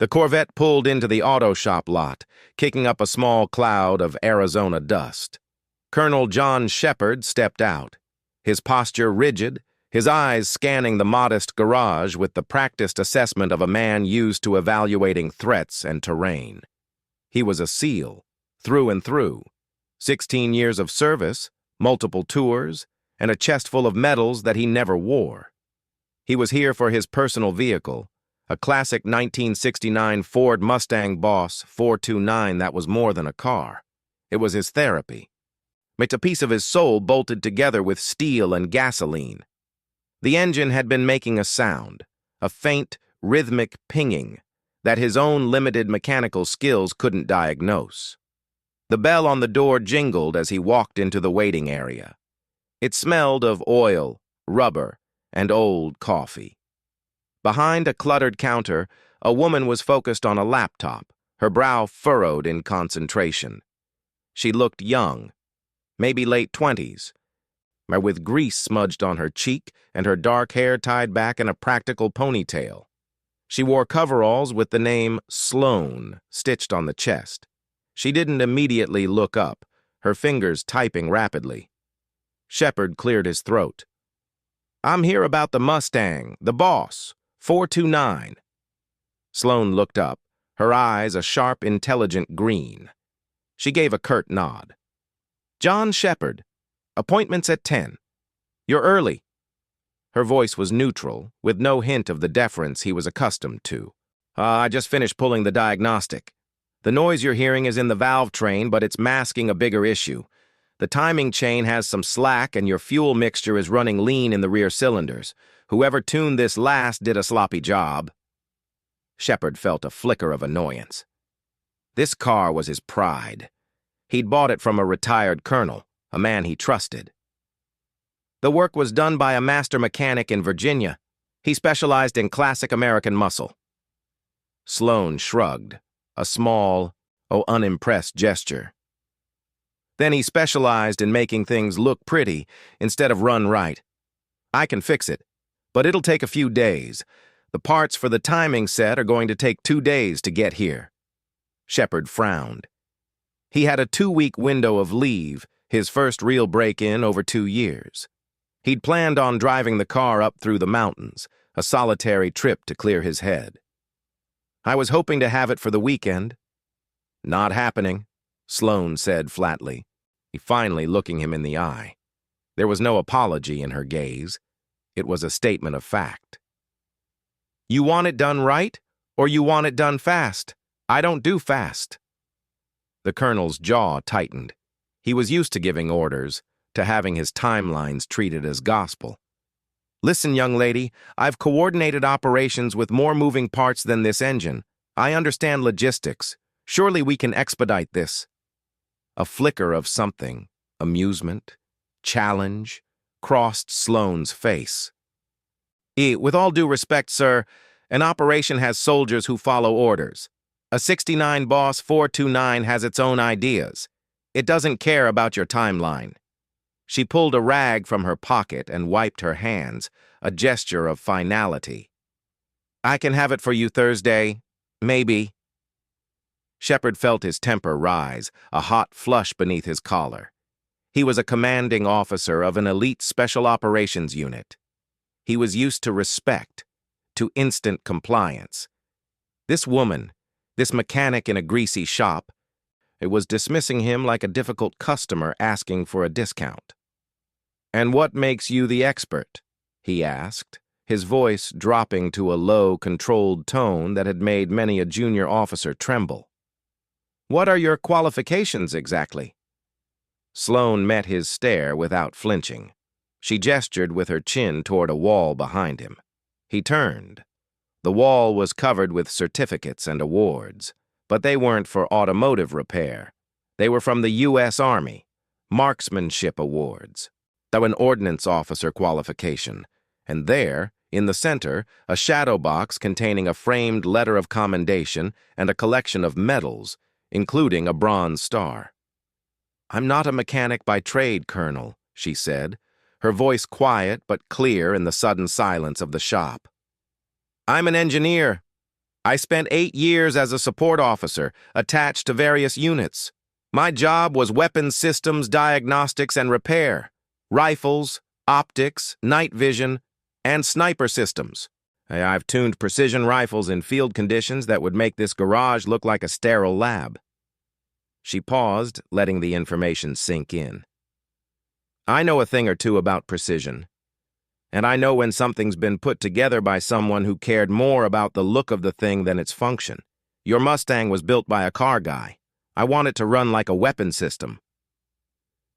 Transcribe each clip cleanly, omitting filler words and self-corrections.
The Corvette pulled into the auto shop lot, kicking up a small cloud of Arizona dust. Colonel John Shepard stepped out, his posture rigid, his eyes scanning the modest garage with the practiced assessment of a man used to evaluating threats and terrain. He was a SEAL, through and through. 16 years of service, multiple tours, and a chest full of medals that he never wore. He was here for his personal vehicle, a classic 1969 Ford Mustang Boss 429 that was more than a car. It was his therapy. It's a piece of his soul bolted together with steel and gasoline. The engine had been making a sound, a faint, rhythmic pinging, that his own limited mechanical skills couldn't diagnose. The bell on the door jingled as he walked into the waiting area. It smelled of oil, rubber, and old coffee. Behind a cluttered counter, a woman was focused on a laptop, her brow furrowed in concentration. She looked young, maybe late 20s, with grease smudged on her cheek and her dark hair tied back in a practical ponytail. She wore coveralls with the name Sloan stitched on the chest. She didn't immediately look up, her fingers typing rapidly. Shepard cleared his throat. "I'm here about the Mustang, the Boss, 429. Sloan looked up, her eyes a sharp, intelligent green. She gave a curt nod. "John Shepard. Appointment's at 10. You're early." Her voice was neutral, with no hint of the deference he was accustomed to. I just finished pulling the diagnostic. The noise you're hearing is in the valve train, but it's masking a bigger issue. The timing chain has some slack, and your fuel mixture is running lean in the rear cylinders. Whoever tuned this last did a sloppy job." Shepard felt a flicker of annoyance. This car was his pride. He'd bought it from a retired colonel, a man he trusted. The work was done by a master mechanic in Virginia. He specialized in classic American muscle. Sloan shrugged, a small, unimpressed gesture. Then he specialized in making things look pretty instead of run right. I can fix it, but it'll take a few days. The parts for the timing set are going to take 2 days to get here. Shepard frowned. He had a 2-week window of leave, his first real break-in over 2 years. He'd planned on driving the car up through the mountains, a solitary trip to clear his head. "I was hoping to have it for the weekend." "Not happening," Sloan said flatly, finally looking him in the eye. There was no apology in her gaze. It was a statement of fact. "You want it done right, or you want it done fast? I don't do fast." The colonel's jaw tightened. He was used to giving orders, to having his timelines treated as gospel. "Listen, young lady, I've coordinated operations with more moving parts than this engine. I understand logistics. Surely we can expedite this." A flicker of something, amusement, challenge, crossed Sloan's face. "With all due respect, sir, an operation has soldiers who follow orders. A 69 Boss 429 has its own ideas. It doesn't care about your timeline." She pulled a rag from her pocket and wiped her hands, a gesture of finality. "I can have it for you Thursday, maybe." Shepard felt his temper rise, a hot flush beneath his collar. He was a commanding officer of an elite special operations unit. He was used to respect, to instant compliance. This woman, this mechanic in a greasy shop, it was dismissing him like a difficult customer asking for a discount. "And what makes you the expert?" he asked, his voice dropping to a low, controlled tone that had made many a junior officer tremble. "What are your qualifications exactly?" Sloan met his stare without flinching. She gestured with her chin toward a wall behind him. He turned. The wall was covered with certificates and awards, but they weren't for automotive repair. They were from the U.S. Army, marksmanship awards, though an ordnance officer qualification, and there, in the center, a shadow box containing a framed letter of commendation and a collection of medals, including a Bronze Star. "I'm not a mechanic by trade, Colonel," she said, her voice quiet but clear in the sudden silence of the shop. "I'm an engineer." I spent 8 years as a support officer, attached to various units. My job was weapons systems, diagnostics, and repair. Rifles, optics, night vision, and sniper systems. I've tuned precision rifles in field conditions that would make this garage look like a sterile lab. She paused, letting the information sink in. I know a thing or two about precision. And I know when something's been put together by someone who cared more about the look of the thing than its function. Your Mustang was built by a car guy. I want it to run like a weapon system.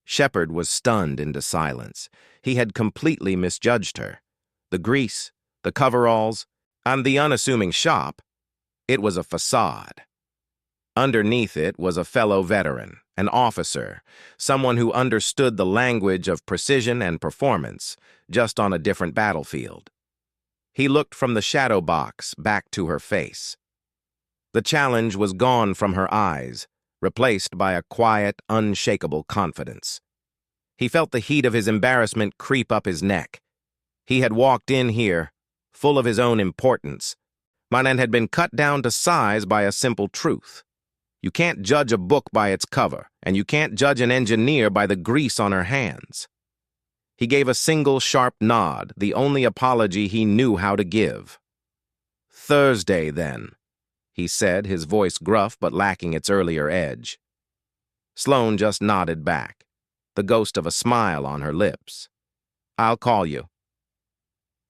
Shepard was stunned into silence. He had completely misjudged her. The grease, the coveralls, and the unassuming shop, it was a facade. Underneath it was a fellow veteran, an officer, someone who understood the language of precision and performance, just on a different battlefield. He looked from the shadow box back to her face. The challenge was gone from her eyes, replaced by a quiet, unshakable confidence. He felt the heat of his embarrassment creep up his neck. He had walked in here, full of his own importance, and had been cut down to size by a simple truth. You can't judge a book by its cover, and you can't judge an engineer by the grease on her hands. He gave a single sharp nod, the only apology he knew how to give. "Thursday, then," he said, his voice gruff but lacking its earlier edge. Sloane just nodded back, the ghost of a smile on her lips. "I'll call you."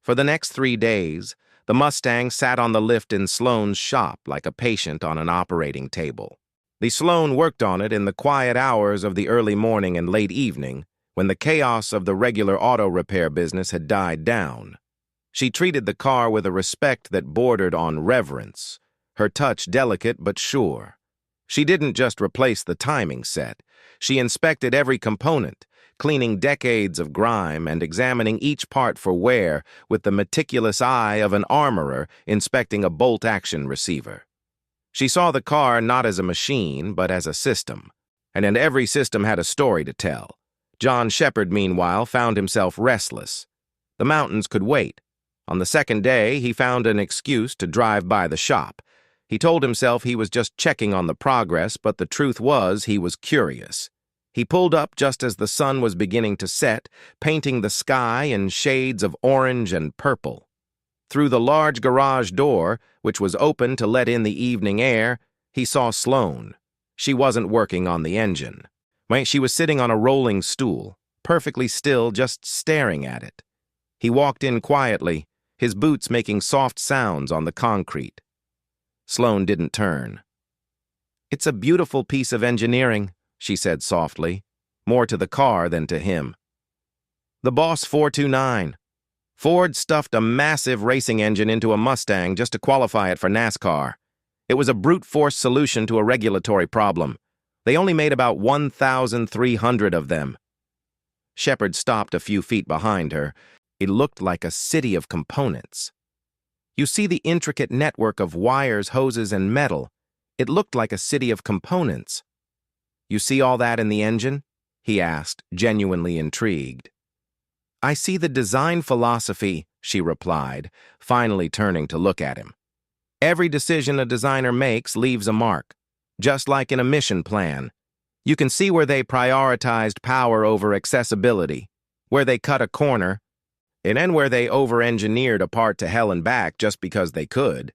For the next 3 days, the Mustang sat on the lift in Sloane's shop like a patient on an operating table. Sloane worked on it in the quiet hours of the early morning and late evening, when the chaos of the regular auto repair business had died down. She treated the car with a respect that bordered on reverence, her touch delicate but sure. She didn't just replace the timing set. She inspected every component, cleaning decades of grime and examining each part for wear with the meticulous eye of an armorer inspecting a bolt-action receiver. She saw the car not as a machine, but as a system, and every system had a story to tell. John Shepard, meanwhile, found himself restless. The mountains could wait. On the second day, he found an excuse to drive by the shop. He told himself he was just checking on the progress, but the truth was he was curious. He pulled up just as the sun was beginning to set, painting the sky in shades of orange and purple. Through the large garage door, which was open to let in the evening air, he saw Sloane. She wasn't working on the engine. She was sitting on a rolling stool, perfectly still, just staring at it. He walked in quietly, his boots making soft sounds on the concrete. Sloane didn't turn. "It's a beautiful piece of engineering," she said softly, more to the car than to him. "The Boss 429. Ford stuffed a massive racing engine into a Mustang just to qualify it for NASCAR. It was a brute force solution to a regulatory problem. They only made about 1,300 of them." Shepard stopped a few feet behind her. It looked like a city of components. "You see the intricate network of wires, hoses, and metal. It looked like a city of components." "You see all that in the engine?" he asked, genuinely intrigued. "I see the design philosophy," she replied, finally turning to look at him. "Every decision a designer makes leaves a mark, just like in a mission plan. You can see where they prioritized power over accessibility, where they cut a corner, and then where they over-engineered a part to hell and back just because they could."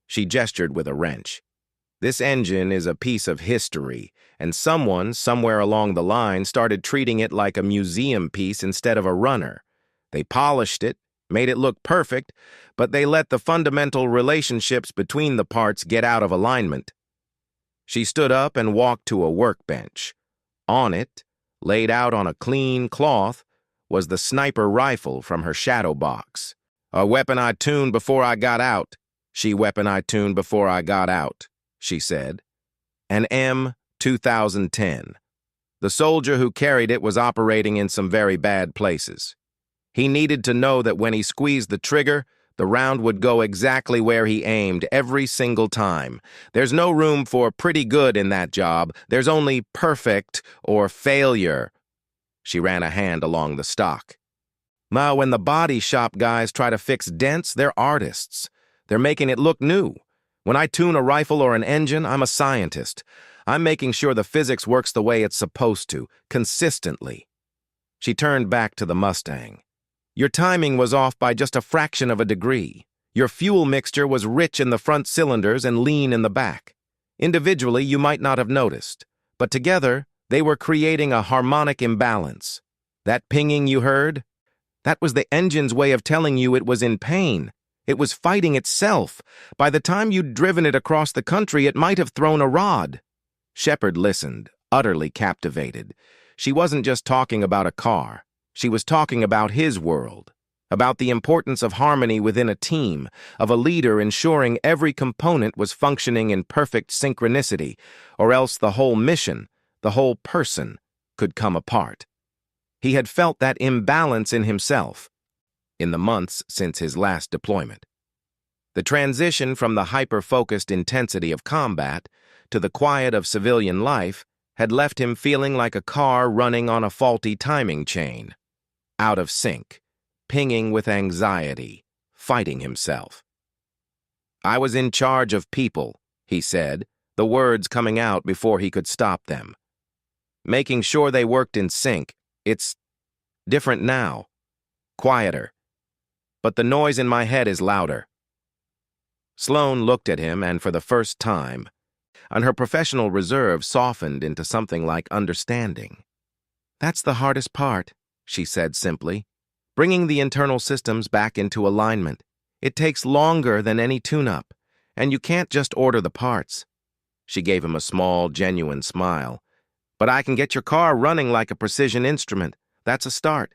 She gestured with a wrench. "This engine is a piece of history, and someone, somewhere along the line, started treating it like a museum piece instead of a runner. They polished it, made it look perfect, but they let the fundamental relationships between the parts get out of alignment." She stood up and walked to a workbench. On it, laid out on a clean cloth, was the sniper rifle from her shadow box. "A weapon I tuned before I got out. Weapon I tuned before I got out," she said. "An M2010. The soldier who carried it was operating in some very bad places. He needed to know that when he squeezed the trigger, the round would go exactly where he aimed every single time. There's no room for pretty good in that job. There's only perfect or failure." She ran a hand along the stock. "Now, when the body shop guys try to fix dents, they're artists. They're making it look new. When I tune a rifle or an engine, I'm a scientist. I'm making sure the physics works the way it's supposed to, consistently. She turned back to the Mustang. Your timing was off by just a fraction of a degree. Your fuel mixture was rich in the front cylinders and lean in the back. Individually, you might not have noticed, but together, they were creating a harmonic imbalance. That pinging you heard? That was the engine's way of telling you it was in pain. It was fighting itself. By the time you'd driven it across the country, it might have thrown a rod. Shepard listened, utterly captivated. She wasn't just talking about a car. She was talking about his world, about the importance of harmony within a team, of a leader ensuring every component was functioning in perfect synchronicity, or else the whole mission, the whole person, could come apart. He had felt that imbalance in himself in the months since his last deployment. The transition from the hyper-focused intensity of combat to the quiet of civilian life had left him feeling like a car running on a faulty timing chain, out of sync, pinging with anxiety, fighting himself. "I was in charge of people," he said, the words coming out before he could stop them. "Making sure they worked in sync. It's different now, quieter, but the noise in my head is louder." Sloane looked at him, and for the first time, and her professional reserve softened into something like understanding. "That's the hardest part," she said simply. "Bringing the internal systems back into alignment. It takes longer than any tune-up, and you can't just order the parts." She gave him a small, genuine smile. "But I can get your car running like a precision instrument. That's a start."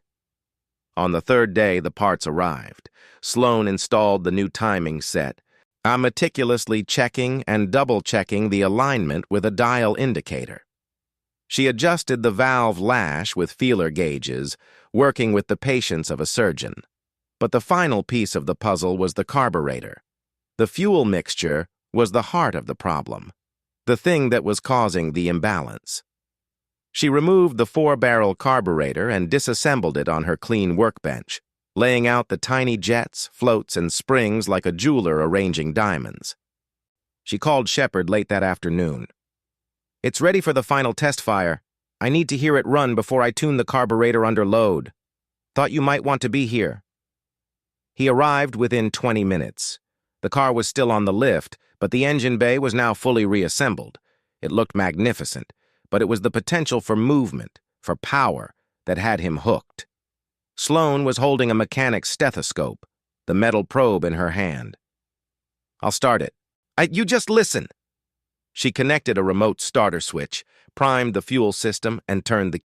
On the third day, the parts arrived. Sloane installed the new timing set, meticulously checking and double-checking the alignment with a dial indicator. She adjusted the valve lash with feeler gauges, working with the patience of a surgeon. But the final piece of the puzzle was the carburetor. The fuel mixture was the heart of the problem, the thing that was causing the imbalance. She removed the 4-barrel carburetor and disassembled it on her clean workbench, laying out the tiny jets, floats, and springs like a jeweler arranging diamonds. She called Shepard late that afternoon. "It's ready for the final test fire. I need to hear it run before I tune the carburetor under load. Thought you might want to be here." He arrived within 20 minutes. The car was still on the lift, but the engine bay was now fully reassembled. It looked magnificent, but it was the potential for movement, for power, that had him hooked. Sloane was holding a mechanic's stethoscope, the metal probe in her hand. "I'll start it." You just listen." She connected a remote starter switch, primed the fuel system, and turned the